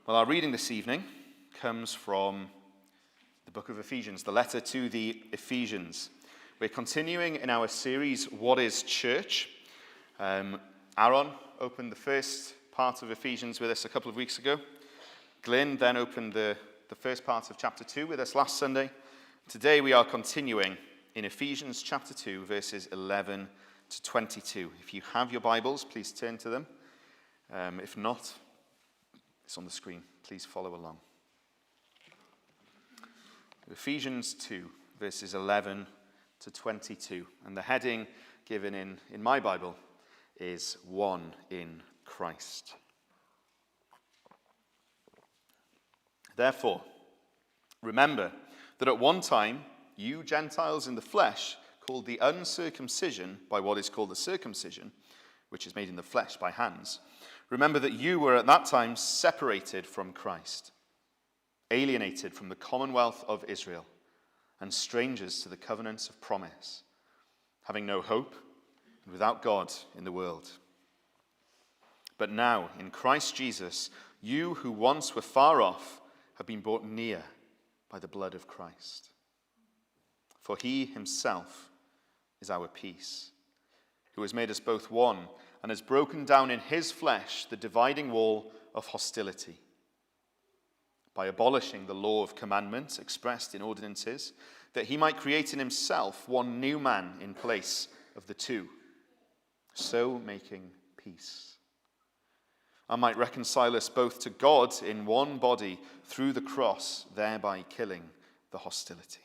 Well, our reading this evening comes from the book of Ephesians, the letter to the Ephesians. We're continuing in our series, What is Church? Aaron opened the first part of Ephesians with us a couple of weeks ago. Glyn then opened the first part of chapter 2 with us last Sunday. Today we are continuing in Ephesians chapter 2, verses 11 to 22. If you have your Bibles, please turn to them. If not, it's on the screen. Please follow along. Ephesians 2, verses 11 to 22. And the heading given in my Bible is One in Christ. Therefore, remember that at one time you Gentiles in the flesh, called the uncircumcision by what is called the circumcision, which is made in the flesh by hands, remember that you were at that time separated from Christ, alienated from the commonwealth of Israel, and strangers to the covenants of promise, having no hope and without God in the world. But now, in Christ Jesus, you who once were far off have been brought near by the blood of Christ. For he himself is our peace, who has made us both one and has broken down in his flesh the dividing wall of hostility, by abolishing the law of commandments expressed in ordinances, that he might create in himself one new man in place of the two, so making peace, and might reconcile us both to God in one body through the cross, thereby killing the hostility.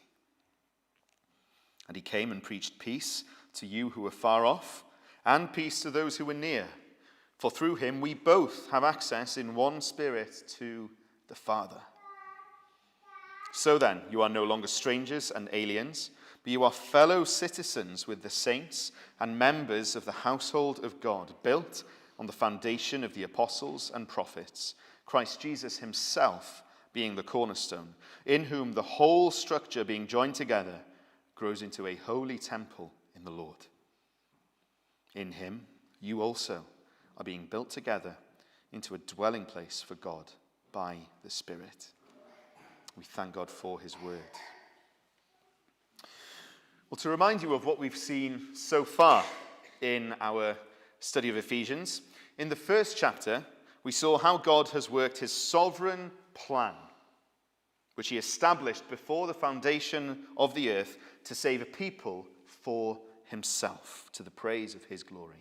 And he came and preached peace to you who were far off, and peace to those who were near. For through him we both have access in one Spirit to the Father. So then, you are no longer strangers and aliens, but you are fellow citizens with the saints and members of the household of God, built on the foundation of the apostles and prophets, Christ Jesus himself being the cornerstone, in whom the whole structure being joined together grows into a holy temple in the Lord. In him, you also are being built together into a dwelling place for God by the Spirit. We thank God for his word. Well, to remind you of what we've seen so far in our study of Ephesians, in the first chapter, we saw how God has worked his sovereign plan, which he established before the foundation of the earth to save a people for himself, to the praise of his glory.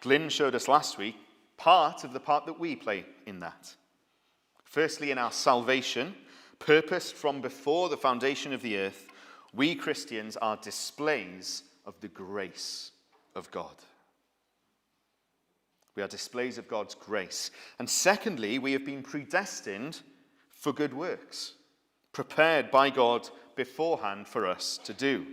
Glyn showed us last week part of the part that we play in that. Firstly, in our salvation, purposed from before the foundation of the earth, we Christians are displays of the grace of God. We are displays of God's grace. And secondly, we have been predestined for good works, prepared by God beforehand for us to do.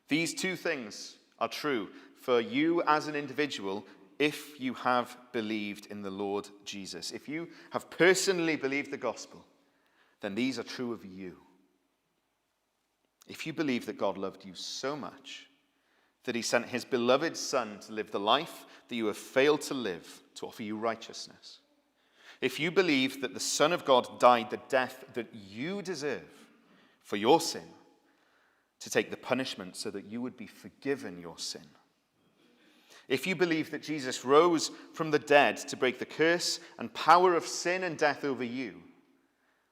These two things are true for you as an individual if you have believed in the Lord Jesus. If you have personally believed the gospel, then these are true of you. If you believe that God loved you so much that he sent his beloved Son to live the life that you have failed to live, to offer you righteousness. If you believe that the Son of God died the death that you deserve for your sin, to take the punishment so that you would be forgiven your sin. If you believe that Jesus rose from the dead to break the curse and power of sin and death over you,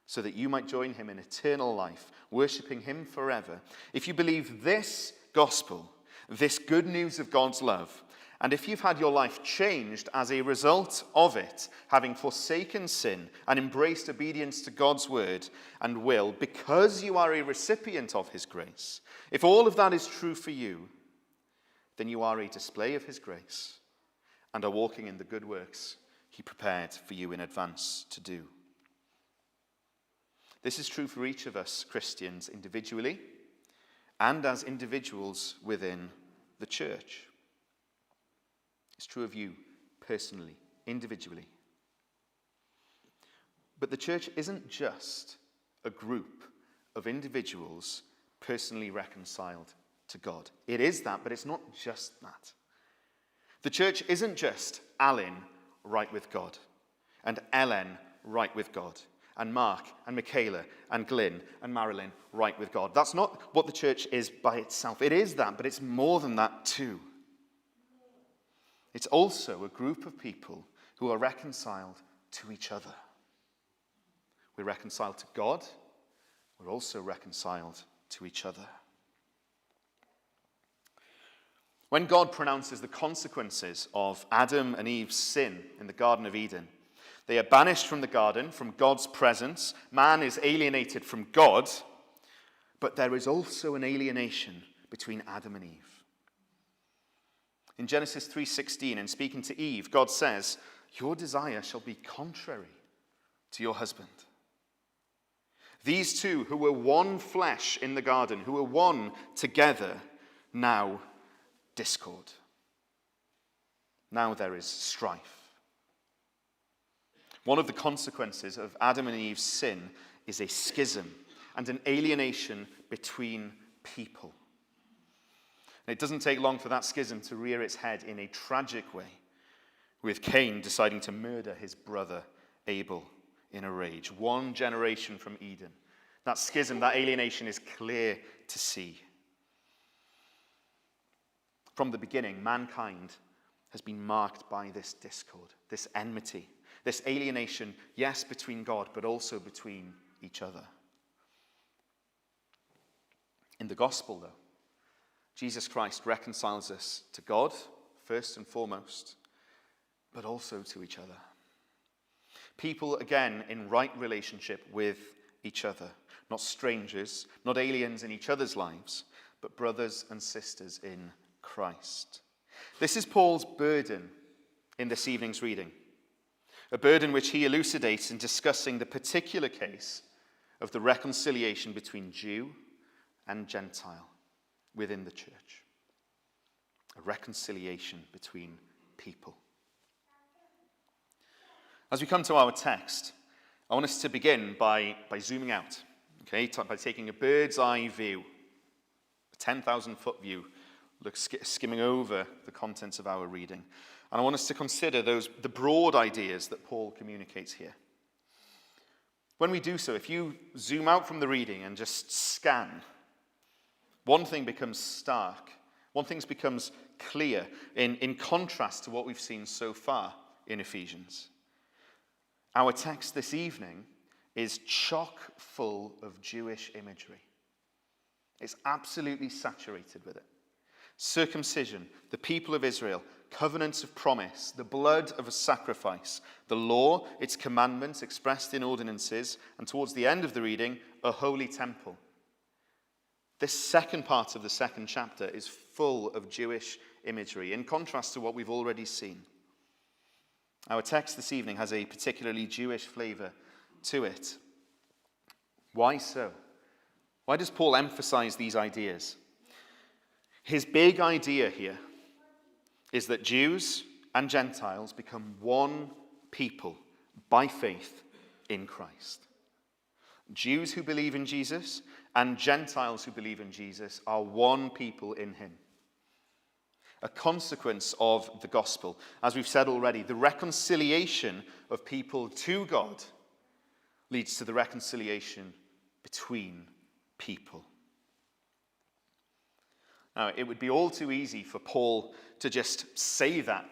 so that you might join him in eternal life, worshipping him forever. If you believe this gospel, this good news of God's love, and if you've had your life changed as a result of it, having forsaken sin and embraced obedience to God's word and will, because you are a recipient of his grace, if all of that is true for you, then you are a display of his grace and are walking in the good works he prepared for you in advance to do. This is true for each of us Christians individually and as individuals within the church. It's true of you personally, individually. But the church isn't just a group of individuals personally reconciled to God. It is that, but it's not just that. The church isn't just Alan right with God, and Ellen right with God, and Mark and Michaela and Glyn and Marilyn right with God. That's not what the church is by itself. It is that, but it's more than that too. It's also a group of people who are reconciled to each other. We're reconciled to God. We're also reconciled to each other. When God pronounces the consequences of Adam and Eve's sin in the Garden of Eden, they are banished from the garden, from God's presence. Man is alienated from God, but there is also an alienation between Adam and Eve. In Genesis 3:16, in speaking to Eve, God says, "Your desire shall be contrary to your husband." These two, who were one flesh in the garden, who were one together, now discord. Now there is strife. One of the consequences of Adam and Eve's sin is a schism and an alienation between people. And it doesn't take long for that schism to rear its head in a tragic way, with Cain deciding to murder his brother Abel in a rage. One generation from Eden. That schism, that alienation is clear to see. From the beginning, mankind has been marked by this discord, this enmity, this alienation, yes, between God, but also between each other. In the gospel, though, Jesus Christ reconciles us to God, first and foremost, but also to each other. People, again, in right relationship with each other. Not strangers, not aliens in each other's lives, but brothers and sisters in Christ. This is Paul's burden in this evening's reading. A burden which he elucidates in discussing the particular case of the reconciliation between Jew and Gentile within the church. A reconciliation between people. As we come to our text, I want us to begin by zooming out, okay, by taking a bird's eye view, a 10,000-foot view, skimming over the contents of our reading. And I want us to consider the broad ideas that Paul communicates here. When we do so, if you zoom out from the reading and just scan, one thing becomes stark. One thing becomes clear in contrast to what we've seen so far in Ephesians. Our text this evening is chock full of Jewish imagery. It's absolutely saturated with it. Circumcision, the people of Israel, covenants of promise, the blood of a sacrifice, the law, its commandments expressed in ordinances, and towards the end of the reading, a holy temple. This second part of the second chapter is full of Jewish imagery, in contrast to what we've already seen. Our text this evening has a particularly Jewish flavor to it. Why so? Why does Paul emphasize these ideas? His big idea here is that Jews and Gentiles become one people by faith in Christ. Jews who believe in Jesus and Gentiles who believe in Jesus are one people in him. A consequence of the gospel, as we've said already, the reconciliation of people to God leads to the reconciliation between people. Now, it would be all too easy for Paul to just say that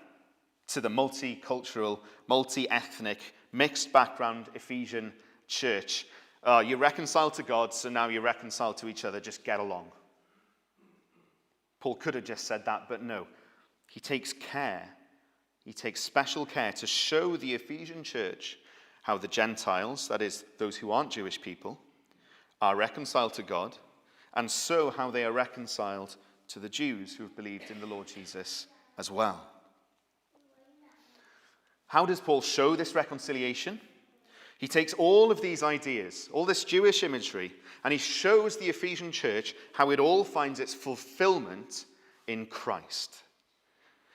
to the multicultural, multi-ethnic, mixed background Ephesian church. You're reconciled to God, so now you're reconciled to each other, just get along. Paul could have just said that, but no. He takes care. He takes special care to show the Ephesian church how the Gentiles, that is, those who aren't Jewish people, are reconciled to God, and so how they are reconciled to the Jews who have believed in the Lord Jesus as well. How does Paul show this reconciliation? He takes all of these ideas, all this Jewish imagery, and he shows the Ephesian church how it all finds its fulfillment in Christ.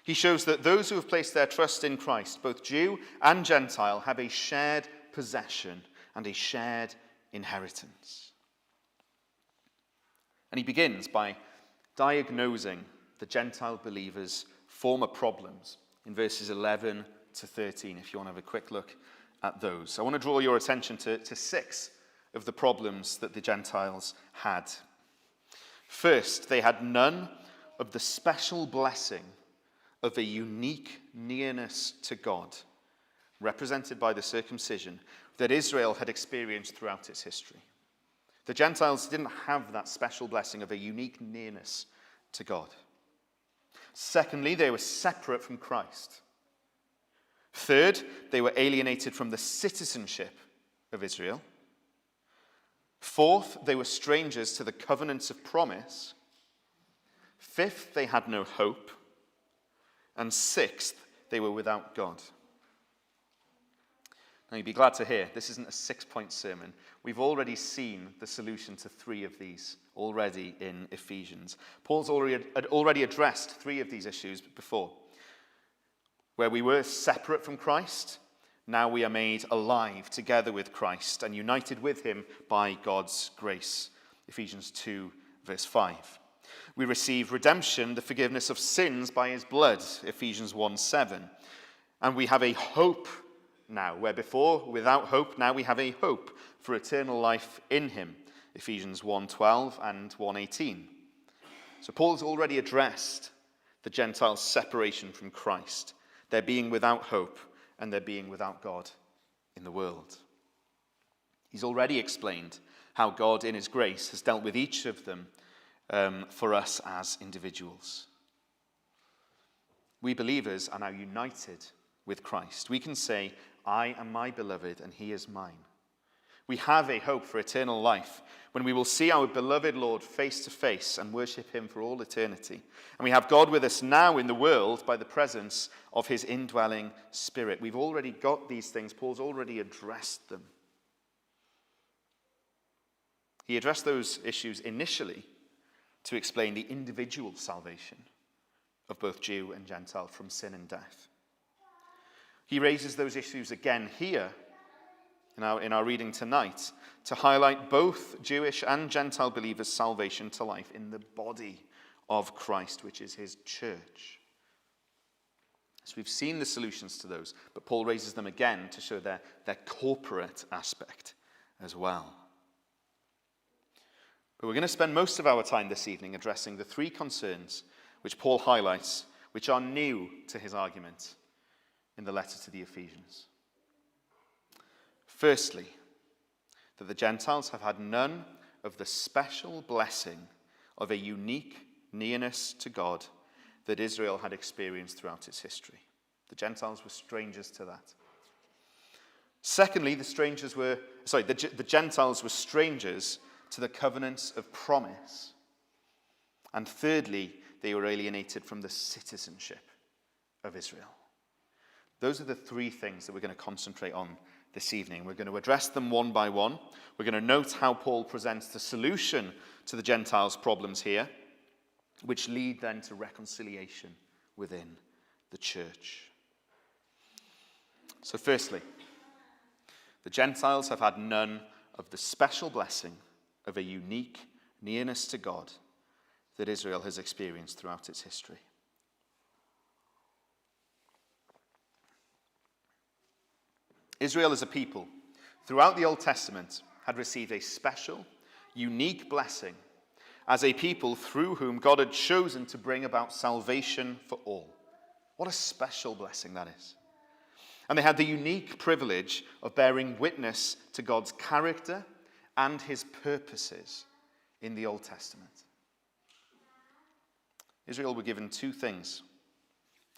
He shows that those who have placed their trust in Christ, both Jew and Gentile, have a shared possession and a shared inheritance. And he begins by diagnosing the Gentile believers' former problems in verses 11 to 13 if you want to have a quick look at those. I want to draw your attention to 6 of the problems that the Gentiles had. First, they had none of the special blessing of a unique nearness to God, represented by the circumcision, that Israel had experienced throughout its history. The Gentiles didn't have that special blessing of a unique nearness to God. Secondly, they were separate from Christ. Third, they were alienated from the citizenship of Israel. Fourth, they were strangers to the covenants of promise. Fifth, they had no hope. And sixth, they were without God. Now, you'd be glad to hear, this isn't a 6-point sermon. We've already seen the solution to 3 of these already in Ephesians. Paul's had already addressed 3 of these issues before. Where we were separate from Christ, now we are made alive together with Christ and united with him by God's grace. Ephesians 2, verse 5. We receive redemption, the forgiveness of sins by his blood. Ephesians 1, 7. And we have a hope now, where before, without hope, now we have a hope for eternal life in him. Ephesians 1:12 and 1:18. So Paul's already addressed the Gentiles' separation from Christ, their being without hope, and their being without God in the world. He's already explained how God, in his grace, has dealt with each of them for us as individuals. We believers are now united with Christ. We can say, I am my beloved and he is mine. We have a hope for eternal life when we will see our beloved Lord face to face and worship him for all eternity. And we have God with us now in the world by the presence of his indwelling Spirit. We've already got these things. Paul's already addressed them. He addressed those issues initially to explain the individual salvation of both Jew and Gentile from sin and death. He raises those issues again here in our reading tonight to highlight both Jewish and Gentile believers' salvation to life in the body of Christ, which is his church. So we've seen the solutions to those, but Paul raises them again to show their corporate aspect as well. But we're going to spend most of our time this evening addressing the 3 concerns which Paul highlights, which are new to his argument in the letter to the Ephesians. Firstly, that the Gentiles have had none of the special blessing of a unique nearness to God that Israel had experienced throughout its history. The Gentiles were strangers to that. Secondly, the Gentiles were strangers to the covenants of promise. And thirdly, they were alienated from the citizenship of Israel. Those are the 3 things that we're going to concentrate on this evening. We're going to address them one by one. We're going to note how Paul presents the solution to the Gentiles' problems here, which lead then to reconciliation within the church. So firstly, the Gentiles have had none of the special blessing of a unique nearness to God that Israel has experienced throughout its history. Israel as a people, throughout the Old Testament, had received a special, unique blessing as a people through whom God had chosen to bring about salvation for all. What a special blessing that is. And they had the unique privilege of bearing witness to God's character and his purposes in the Old Testament. Israel were given 2 things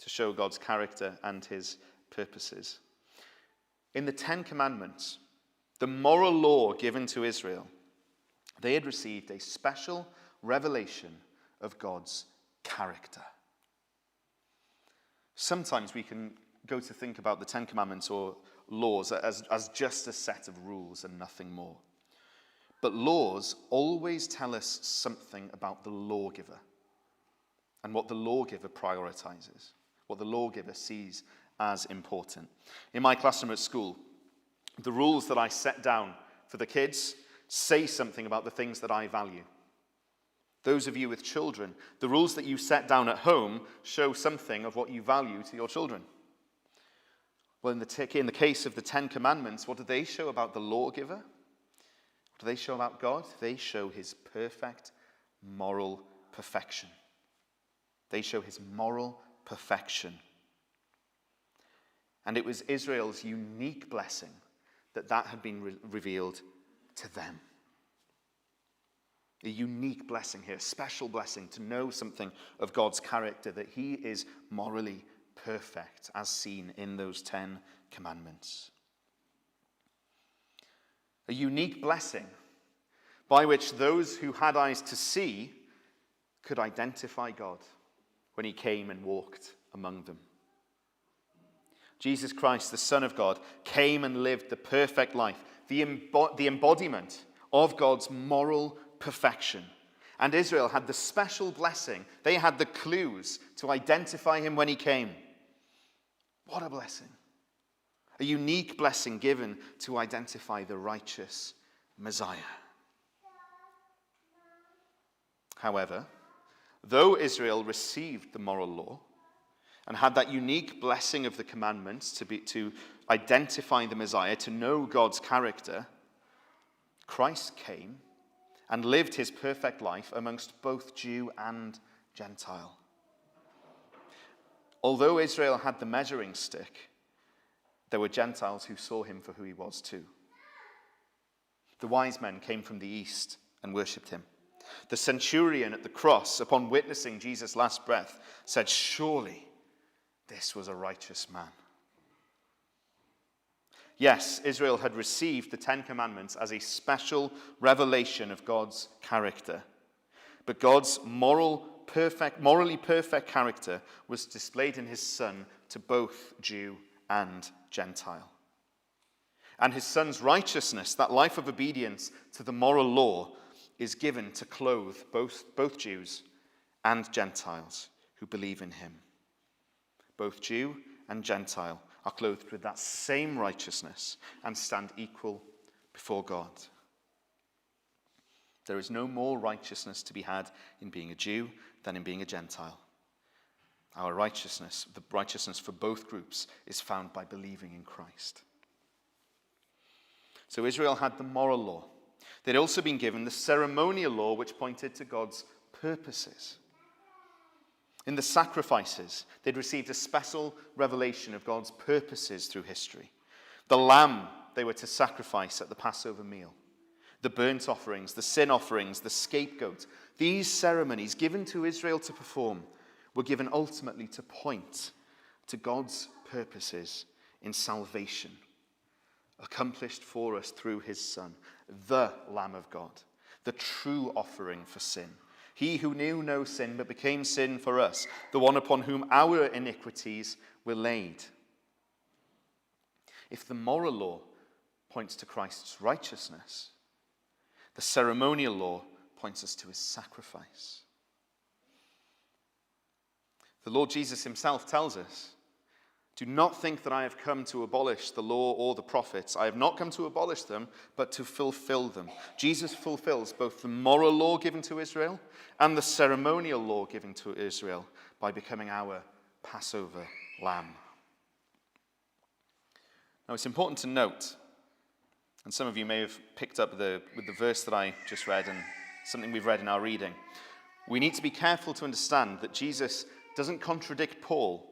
to show God's character and his purposes. In the 10 Commandments, the moral law given to Israel, they had received a special revelation of God's character. Sometimes we can go to think about the 10 Commandments or laws as just a set of rules and nothing more. But laws always tell us something about the lawgiver and what the lawgiver prioritizes, what the lawgiver sees as important. In my classroom at school, the rules that I set down for the kids say something about the things that I value. Those of you with children, the rules that you set down at home show something of what you value to your children. Well, in the case of the Ten Commandments, what do they show about the lawgiver? What do they show about God? They show his perfect moral perfection. They show his moral perfection. And it was Israel's unique blessing that had been revealed to them. A unique blessing here, a special blessing to know something of God's character, that he is morally perfect as seen in those 10 commandments. A unique blessing by which those who had eyes to see could identify God when he came and walked among them. Jesus Christ, the Son of God, came and lived the perfect life, the embodiment of God's moral perfection. And Israel had the special blessing. They had the clues to identify him when he came. What a blessing. A unique blessing given to identify the righteous Messiah. However, though Israel received the moral law and had that unique blessing of the commandments to identify the Messiah, to know God's character, Christ came and lived his perfect life amongst both Jew and Gentile. Although Israel had the measuring stick, there were Gentiles who saw him for who he was too. The wise men came from the east and worshipped him. The centurion at the cross, upon witnessing Jesus' last breath, said, "Surely this was a righteous man." Yes, Israel had received the 10 Commandments as a special revelation of God's character. But God's morally perfect character was displayed in his Son to both Jew and Gentile. And his Son's righteousness, that life of obedience to the moral law, is given to clothe both Jews and Gentiles who believe in him. Both Jew and Gentile are clothed with that same righteousness and stand equal before God. There is no more righteousness to be had in being a Jew than in being a Gentile. Our righteousness, the righteousness for both groups, is found by believing in Christ. So Israel had the moral law. They'd also been given the ceremonial law, which pointed to God's purposes. In the sacrifices, they'd received a special revelation of God's purposes through history. The lamb they were to sacrifice at the Passover meal, the burnt offerings, the sin offerings, the scapegoat. These ceremonies given to Israel to perform were given ultimately to point to God's purposes in salvation, accomplished for us through his Son, the Lamb of God, the true offering for sin. He who knew no sin but became sin for us, the one upon whom our iniquities were laid. If the moral law points to Christ's righteousness, the ceremonial law points us to his sacrifice. The Lord Jesus himself tells us, "Do not think that I have come to abolish the law or the prophets. I have not come to abolish them, but to fulfill them." Jesus fulfills both the moral law given to Israel and the ceremonial law given to Israel by becoming our Passover lamb. Now it's important to note, and some of you may have picked up with the verse that I just read and something we've read in our reading, we need to be careful to understand that Jesus doesn't contradict Paul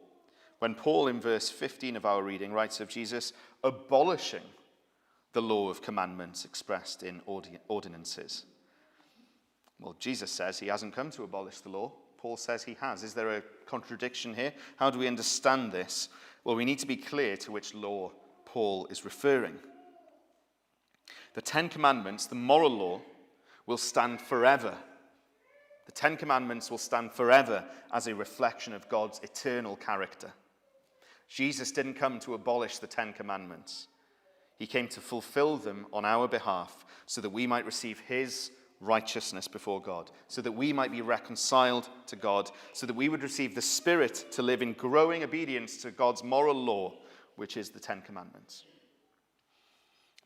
when Paul, in verse 15 of our reading, writes of Jesus abolishing the law of commandments expressed in ordinances. Well, Jesus says he hasn't come to abolish the law. Paul says he has. Is there a contradiction here? How do we understand this? Well, we need to be clear to which law Paul is referring. The 10 Commandments, the moral law, will stand forever. The 10 Commandments will stand forever as a reflection of God's eternal character. Jesus didn't come to abolish the 10 Commandments. He came to fulfill them on our behalf so that we might receive his righteousness before God, so that we might be reconciled to God, so that we would receive the Spirit to live in growing obedience to God's moral law, which is the 10 Commandments.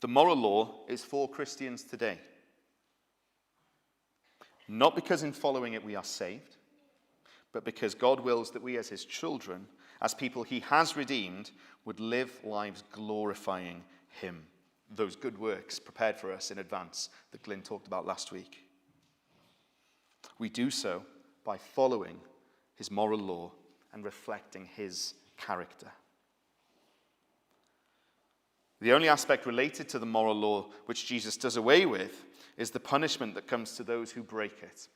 The moral law is for Christians today. Not because in following it we are saved, but because God wills that we as his children, as people he has redeemed, would live lives glorifying him. Those good works prepared for us in advance that Glyn talked about last week. We do so by following his moral law and reflecting his character. The only aspect related to the moral law which Jesus does away with is the punishment that comes to those who break it.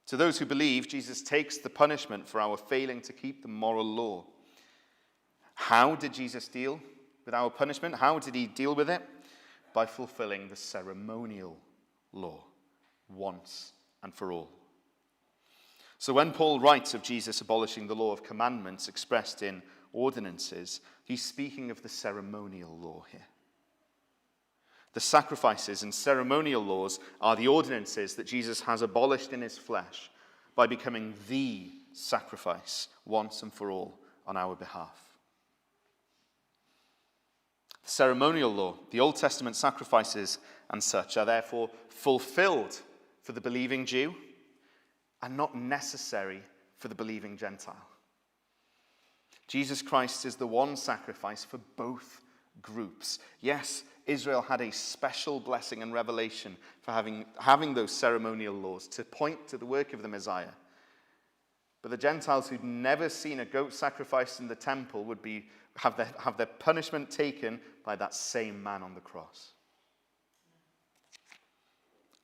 To those who believe, Jesus takes the punishment for our failing to keep the moral law. How did Jesus deal with our punishment? How did he deal with it? By fulfilling the ceremonial law once and for all. So when Paul writes of Jesus abolishing the law of commandments expressed in ordinances, he's speaking of the ceremonial law here. The sacrifices and ceremonial laws are the ordinances that Jesus has abolished in his flesh by becoming the sacrifice once and for all on our behalf. The ceremonial law, the Old Testament sacrifices and such, are therefore fulfilled for the believing Jew and not necessary for the believing Gentile. Jesus Christ is the one sacrifice for both groups. Yes, Israel had a special blessing and revelation for having those ceremonial laws to point to the work of the Messiah. But the Gentiles who'd never seen a goat sacrificed in the temple would have their punishment taken by that same man on the cross.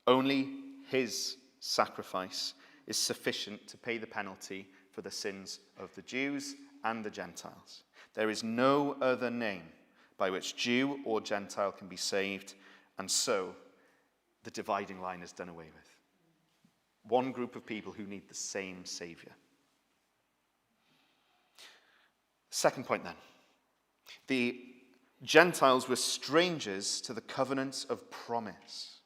Only his sacrifice is sufficient to pay the penalty for the sins of the Jews and the Gentiles. There is no other name by which Jew or Gentile can be saved, and so the dividing line is done away with. One group of people who need the same Savior. Second point then. The Gentiles were strangers to the covenants of promise.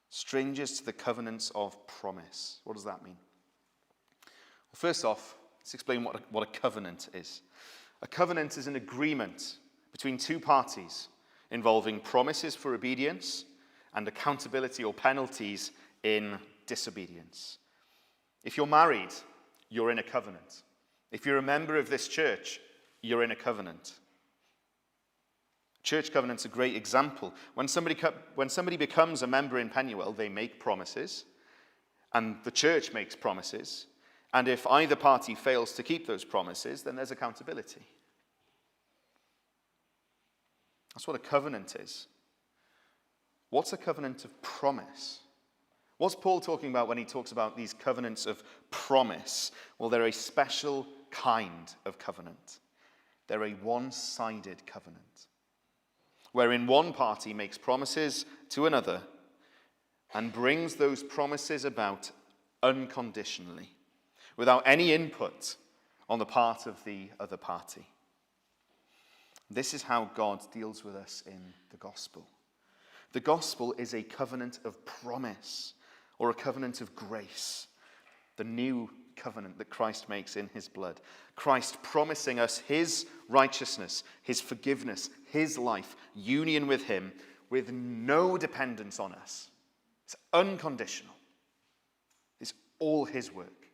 Strangers to the covenants of promise. What does that mean? Well, first off, let's explain what a covenant is. A covenant is an agreement between two parties involving promises for obedience and accountability or penalties in disobedience. If you're married, you're in a covenant. If you're a member of this church, you're in a covenant. Church covenant's a great example. When somebody becomes a member in Penuel, they make promises, and the church makes promises, and if either party fails to keep those promises, then there's accountability. That's what a covenant is. What's a covenant of promise? What's Paul talking about when he talks about these covenants of promise? Well, they're a special kind of covenant. They're a one-sided covenant, wherein one party makes promises to another and brings those promises about unconditionally, without any input on the part of the other party. This is how God deals with us in the gospel. The gospel is a covenant of promise, or a covenant of grace, the new covenant that Christ makes in his blood. Christ promising us his righteousness, his forgiveness, his life, union with him, with no dependence on us. It's unconditional. It's all his work.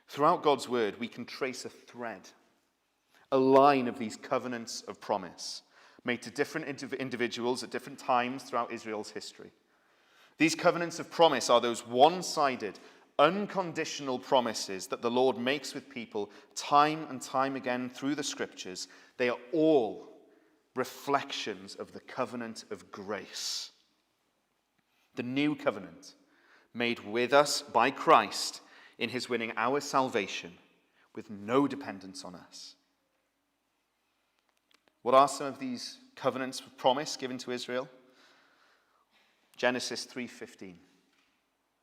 Throughout God's word, we can trace a thread, a line of these covenants of promise made to different individuals at different times throughout Israel's history. These covenants of promise are those one-sided, unconditional promises that the Lord makes with people time and time again through the scriptures. They are all reflections of the covenant of grace. The new covenant made with us by Christ in his winning our salvation with no dependence on us. What are some of these covenants of promise given to Israel? Genesis 3:15,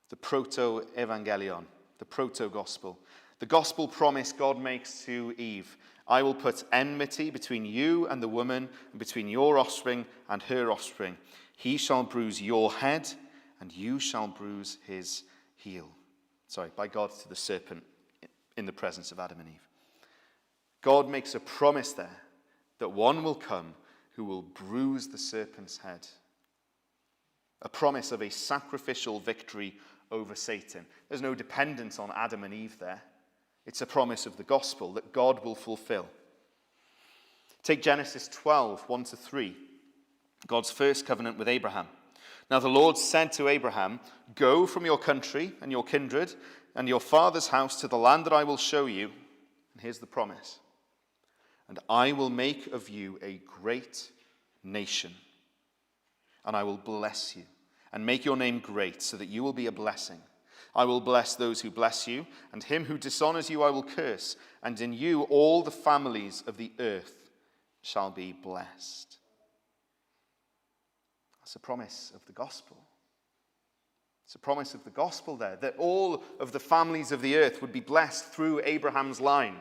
the proto-evangelion, the proto-gospel. The gospel promise God makes to Eve: I will put enmity between you and the woman, and between your offspring and her offspring. He shall bruise your head, and you shall bruise his heel. By God to the serpent in the presence of Adam and Eve. God makes a promise there that one will come who will bruise the serpent's head. A promise of a sacrificial victory over Satan. There's no dependence on Adam and Eve there. It's a promise of the gospel that God will fulfill. Take Genesis 12, 1 to 3, God's first covenant with Abraham. Now the Lord said to Abraham, "Go from your country and your kindred and your father's house to the land that I will show you." And here's the promise. "And I will make of you a great nation, and I will bless you and make your name great so that you will be a blessing. I will bless those who bless you, and him who dishonors you I will curse, and in you all the families of the earth shall be blessed." That's a promise of the gospel. It's a promise of the gospel there, that all of the families of the earth would be blessed through Abraham's line.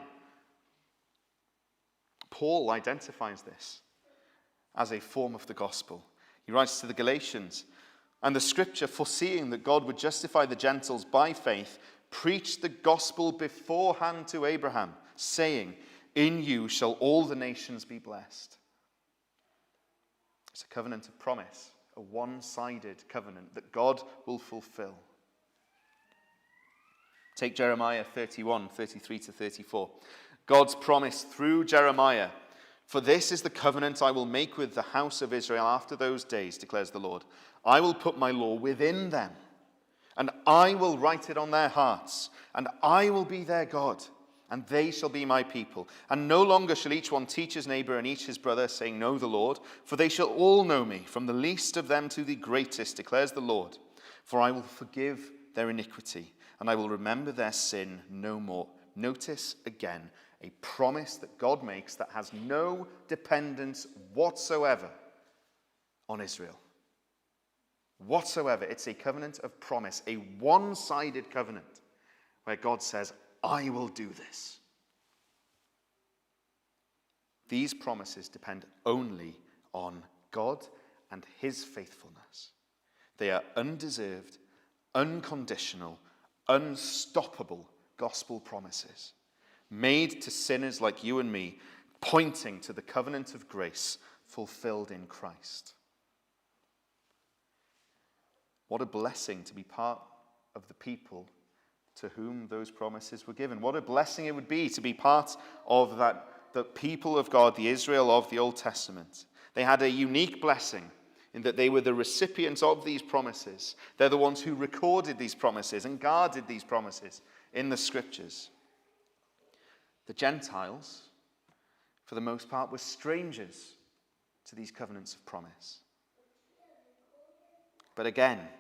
Paul identifies this as a form of the gospel. He writes to the Galatians, "And the scripture, foreseeing that God would justify the Gentiles by faith, preached the gospel beforehand to Abraham, saying, 'In you shall all the nations be blessed.'" It's a covenant of promise, a one-sided covenant that God will fulfill. Take Jeremiah 31, 33 to 34. God's promise through Jeremiah, "For this is the covenant I will make with the house of Israel after those days, declares the Lord. I will put my law within them, and I will write it on their hearts, and I will be their God, and they shall be my people. And no longer shall each one teach his neighbor and each his brother, saying, 'Know the Lord,' for they shall all know me, from the least of them to the greatest, declares the Lord. For I will forgive their iniquity, and I will remember their sin no more." Notice again, a promise that God makes that has no dependence whatsoever on Israel. Whatsoever. It's a covenant of promise, a one-sided covenant where God says, "I will do this." These promises depend only on God and his faithfulness. They are undeserved, unconditional, unstoppable gospel promises made to sinners like you and me, pointing to the covenant of grace fulfilled in Christ. What a blessing to be part of the people to whom those promises were given. What a blessing it would be to be part of the people of God, the Israel of the Old Testament. They had a unique blessing in that they were the recipients of these promises. They're the ones who recorded these promises and guarded these promises in the scriptures. The Gentiles, for the most part, were strangers to these covenants of promise. But again,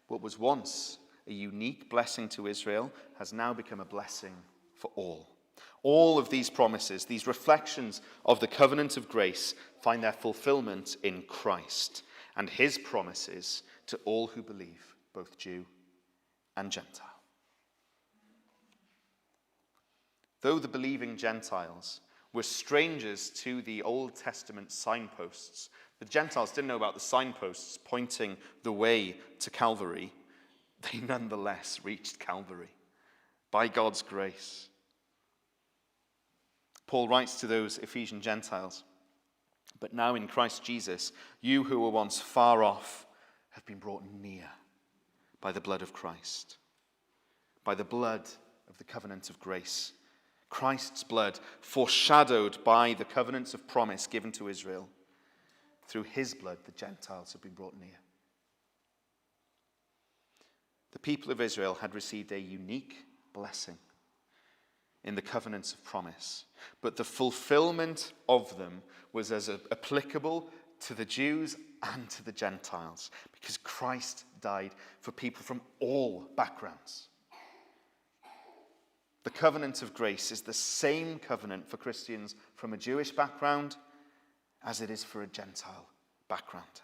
what was once a unique blessing to Israel has now become a blessing for all. All of these promises, these reflections of the covenant of grace, find their fulfillment in Christ and his promises to all who believe, both Jew and Gentile. Though the believing Gentiles were strangers to the Old Testament signposts, the Gentiles didn't know about the signposts pointing the way to Calvary. They nonetheless reached Calvary by God's grace. Paul writes to those Ephesian Gentiles, "But now in Christ Jesus, you who were once far off have been brought near by the blood of Christ," by the blood of the covenant of grace. Christ's blood, foreshadowed by the covenants of promise given to Israel. Through his blood, the Gentiles have been brought near. The people of Israel had received a unique blessing in the covenants of promise, but the fulfillment of them was as applicable to the Jews and to the Gentiles, because Christ died for people from all backgrounds. The covenant of grace is the same covenant for Christians from a Jewish background as it is for a Gentile background.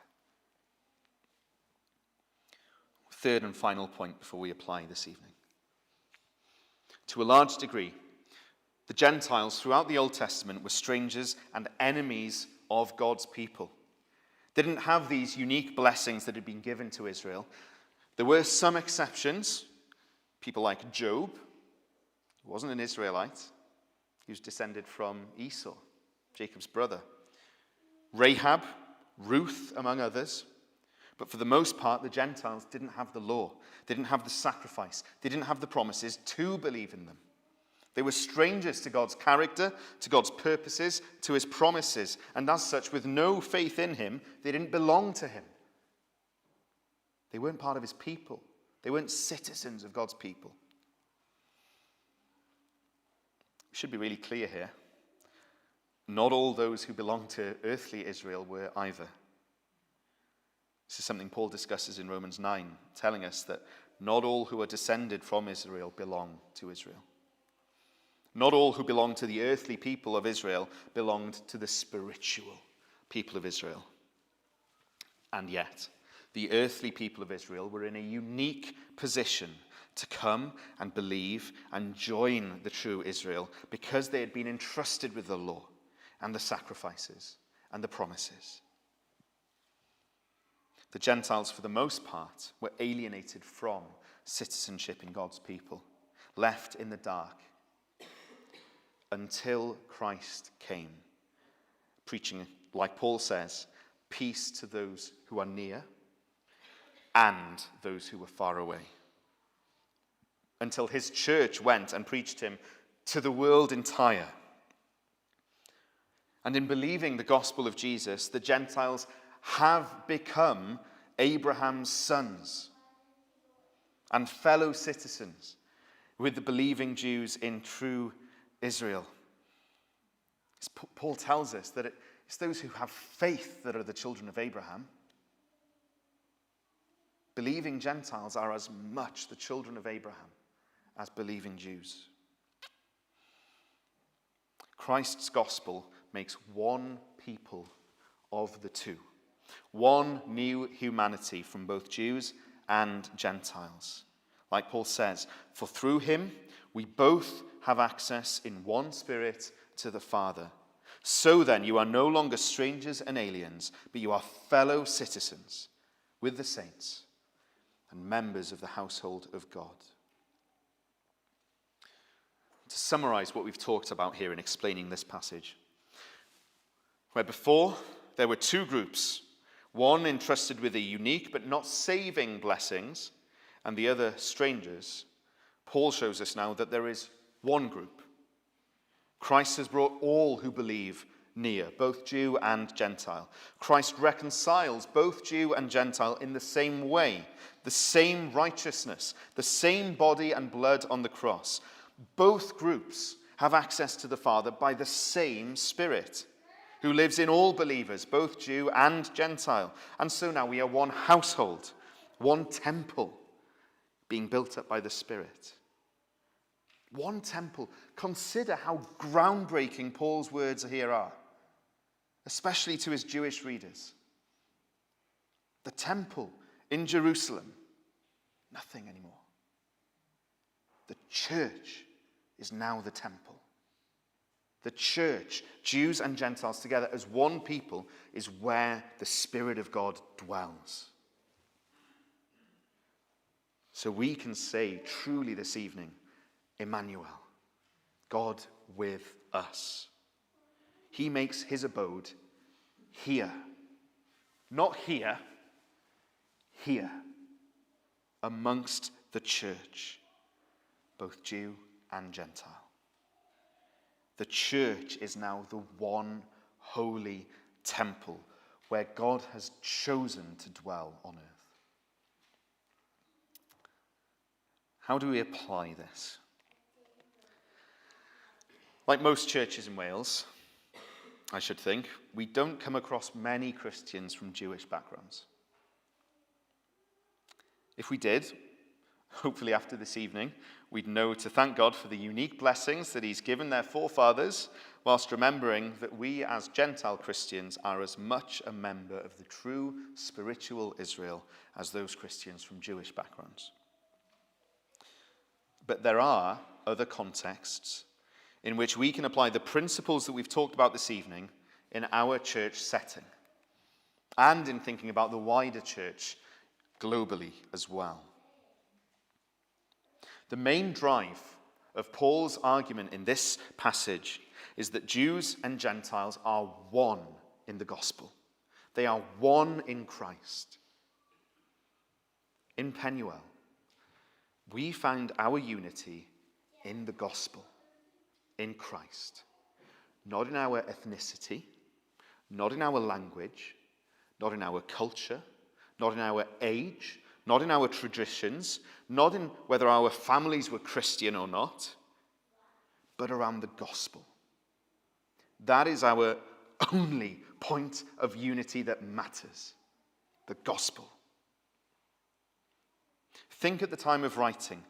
Third and final point before we apply this evening. To a large degree, the Gentiles throughout the Old Testament were strangers and enemies of God's people. They didn't have these unique blessings that had been given to Israel. There were some exceptions. People like Job. He wasn't an Israelite. He was descended from Esau, Jacob's brother. Rahab, Ruth, among others. But for the most part, the Gentiles didn't have the law. They didn't have the sacrifice. They didn't have the promises to believe in them. They were strangers to God's character, to God's purposes, to his promises, and as such, with no faith in him, they didn't belong to him. They weren't part of his people. They weren't citizens of God's people. We should be really clear here. Not all those who belong to earthly Israel were either. This is something Paul discusses in Romans 9, telling us that not all who are descended from Israel belong to Israel. Not all who belong to the earthly people of Israel belonged to the spiritual people of Israel. And yet, the earthly people of Israel were in a unique position to come and believe and join the true Israel because they had been entrusted with the law and the sacrifices and the promises. The Gentiles, for the most part, were alienated from citizenship in God's people, left in the dark until Christ came, preaching, like Paul says, peace to those who are near and those who were far away. Until his church went and preached him to the world entire. And in believing the gospel of Jesus, the Gentiles have become Abraham's sons and fellow citizens with the believing Jews in true Israel. As Paul tells us that it's those who have faith that are the children of Abraham. Believing Gentiles are as much the children of Abraham as believing Jews. Christ's gospel makes one people of the two, one new humanity from both Jews and Gentiles. Like Paul says, for through him we both have access in one Spirit to the Father. So then you are no longer strangers and aliens, but you are fellow citizens with the saints and members of the household of God. To summarize what we've talked about here in explaining this passage, where before there were two groups, one entrusted with the unique but not saving blessings, and the other strangers, Paul shows us now that there is one group. Christ has brought all who believe near, both Jew and Gentile. Christ reconciles both Jew and Gentile in the same way, the same righteousness, the same body and blood on the cross. Both groups have access to the Father by the same Spirit, who lives in all believers, both Jew and Gentile. And so now we are one household, one temple, being built up by the Spirit. One temple. Consider how groundbreaking Paul's words here are, especially to his Jewish readers. The temple in Jerusalem, nothing anymore. The church is now the temple. The church, Jews and Gentiles together as one people, is where the Spirit of God dwells. So we can say truly this evening, Emmanuel, God with us. He makes his abode here. Not here, here, amongst the church, both Jew and Gentile. The church is now the one holy temple where God has chosen to dwell on earth. How do we apply this? Like most churches in Wales, I should think, we don't come across many Christians from Jewish backgrounds. If we did, hopefully after this evening, we'd know to thank God for the unique blessings that he's given their forefathers, whilst remembering that we as Gentile Christians are as much a member of the true spiritual Israel as those Christians from Jewish backgrounds. But there are other contexts in which we can apply the principles that we've talked about this evening in our church setting, and in thinking about the wider church globally as well. The main drive of Paul's argument in this passage is that Jews and Gentiles are one in the gospel. They are one in Christ. In Penuel, we found our unity in the gospel. in Christ. Not in our ethnicity, not in our language, not in our culture, not in our age, not in our traditions, not in whether our families were Christian or not, but around the gospel. That is our only point of unity that matters, the gospel. Think at the time of writing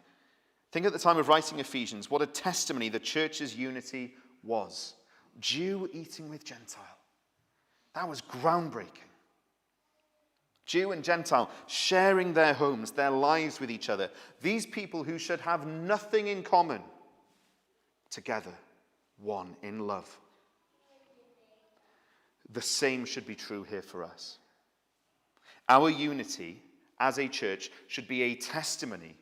Ephesians, what a testimony the church's unity was. Jew eating with Gentile. That was groundbreaking. Jew and Gentile sharing their homes, their lives with each other. These people who should have nothing in common, together, one in love. The same should be true here for us. Our unity as a church should be a testimony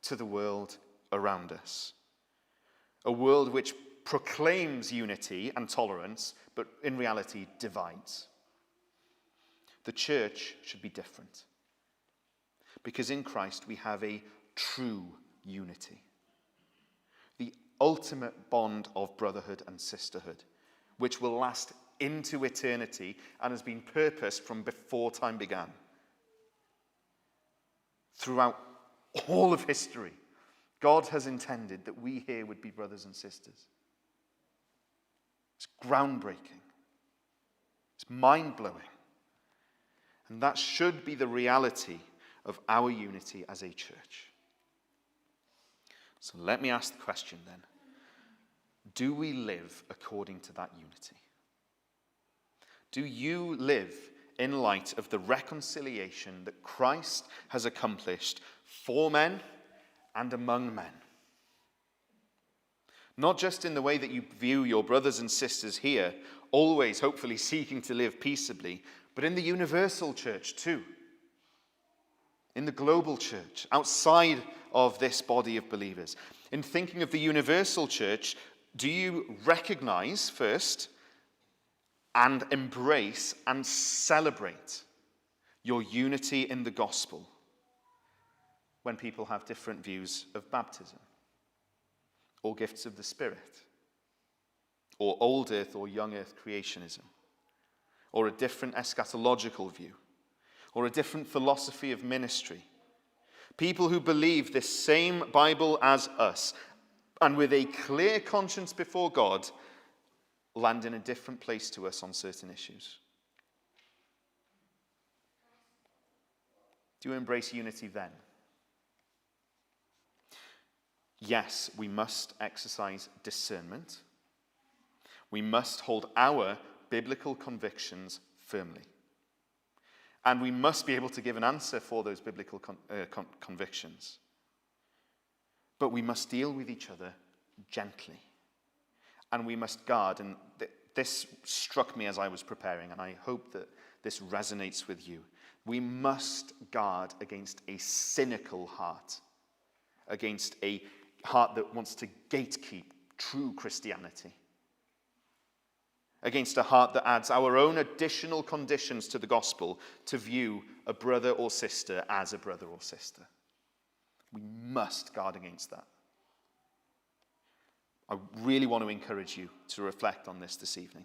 to the world around us. A world which proclaims unity and tolerance, but in reality divides. The church should be different. Because in Christ we have a true unity. The ultimate bond of brotherhood and sisterhood, which will last into eternity and has been purposed from before time began. Throughout all of history, God has intended that we here would be brothers and sisters. It's groundbreaking. It's mind-blowing. And that should be the reality of our unity as a church. So let me ask the question then. Do we live according to that unity? Do you live in light of the reconciliation that Christ has accomplished for men and among men? Not just in the way that you view your brothers and sisters here, always hopefully seeking to live peaceably, but in the universal church too. In the global church, outside of this body of believers. In thinking of the universal church, do you recognize first and embrace and celebrate your unity in the gospel when people have different views of baptism or gifts of the Spirit or old earth or young earth creationism or a different eschatological view or a different philosophy of ministry? People who believe this same Bible as us and with a clear conscience before God land in a different place to us on certain issues. Do you embrace unity then? Yes, we must exercise discernment. We must hold our biblical convictions firmly. And we must be able to give an answer for those biblical convictions. But we must deal with each other gently. And we must guard, and this struck me as I was preparing, and I hope that this resonates with you. We must guard against a cynical heart, against a heart that wants to gatekeep true Christianity, against a heart that adds our own additional conditions to the gospel to view a brother or sister as a brother or sister. We must guard against that. I really want to encourage you to reflect on this evening.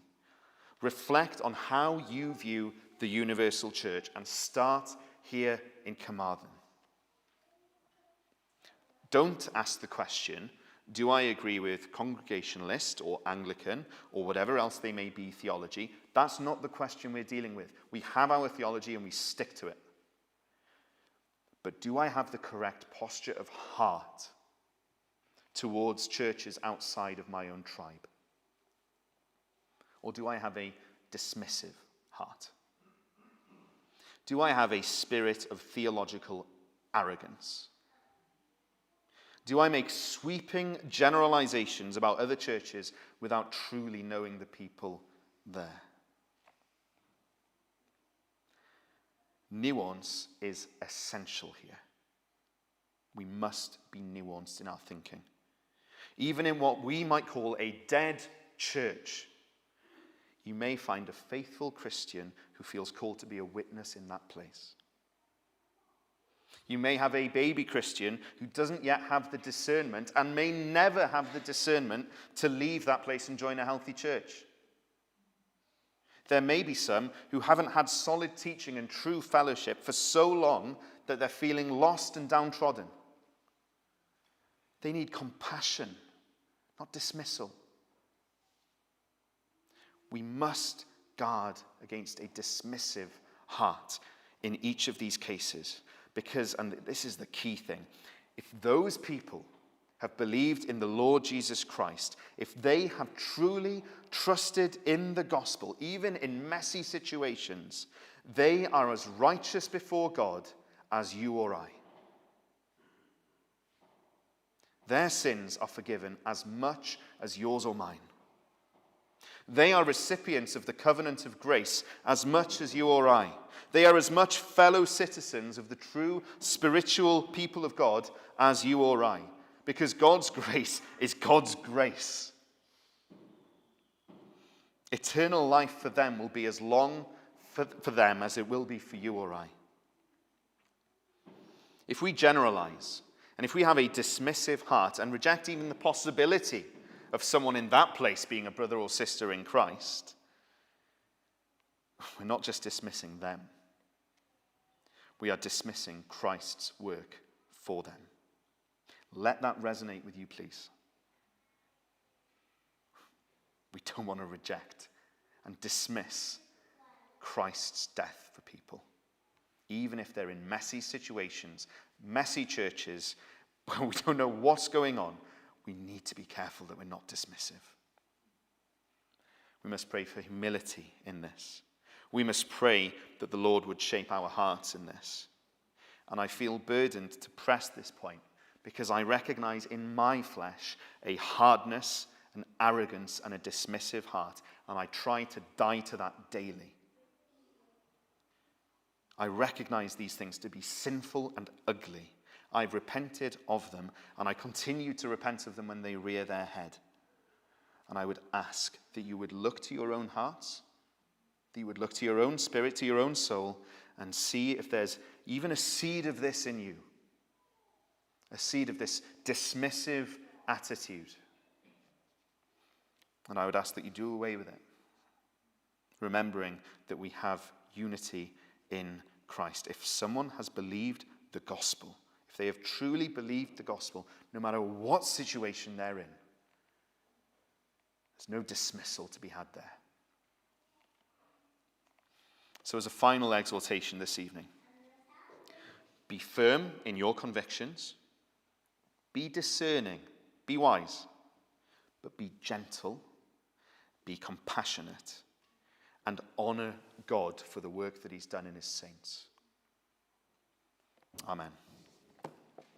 Reflect on how you view the universal church and start here in Carmarthen. Don't ask the question, do I agree with Congregationalist or Anglican or whatever else they may be theology? That's not the question we're dealing with. We have our theology and we stick to it. But do I have the correct posture of heart towards churches outside of my own tribe? Or do I have a dismissive heart? Do I have a spirit of theological arrogance? Do I make sweeping generalizations about other churches without truly knowing the people there? Nuance is essential here. We must be nuanced in our thinking. Even in what we might call a dead church, you may find a faithful Christian who feels called to be a witness in that place. You may have a baby Christian who doesn't yet have the discernment and may never have the discernment to leave that place and join a healthy church. There may be some who haven't had solid teaching and true fellowship for so long that they're feeling lost and downtrodden. They need compassion, not dismissal. We must guard against a dismissive heart in each of these cases because, and this is the key thing, if those people have believed in the Lord Jesus Christ, if they have truly trusted in the gospel, even in messy situations, they are as righteous before God as you or I. Their sins are forgiven as much as yours or mine. They are recipients of the covenant of grace as much as you or I. They are as much fellow citizens of the true spiritual people of God as you or I. Because God's grace is God's grace. Eternal life for them will be as long for them as it will be for you or I. If we generalize, and if we have a dismissive heart and reject even the possibility of someone in that place being a brother or sister in Christ, we're not just dismissing them. We are dismissing Christ's work for them. Let that resonate with you, please. We don't want to reject and dismiss Christ's death for people, even if they're in messy situations, messy churches, where we don't know what's going on. We need to be careful that we're not dismissive. We must pray for humility in this. We must pray that the Lord would shape our hearts in this. And I feel burdened to press this point because I recognize in my flesh a hardness, an arrogance, and a dismissive heart. And I try to die to that daily. I recognize these things to be sinful and ugly. I've repented of them, and I continue to repent of them when they rear their head. And I would ask that you would look to your own hearts, that you would look to your own spirit, to your own soul, and see if there's even a seed of this in you, a seed of this dismissive attitude. And I would ask that you do away with it, remembering that we have unity in Christ. If someone has believed the gospel, if they have truly believed the gospel, no matter what situation they're in, there's no dismissal to be had there. So as a final exhortation this evening, be firm in your convictions, be discerning, be wise, but be gentle, be compassionate, and honor God for the work that he's done in his saints. Amen.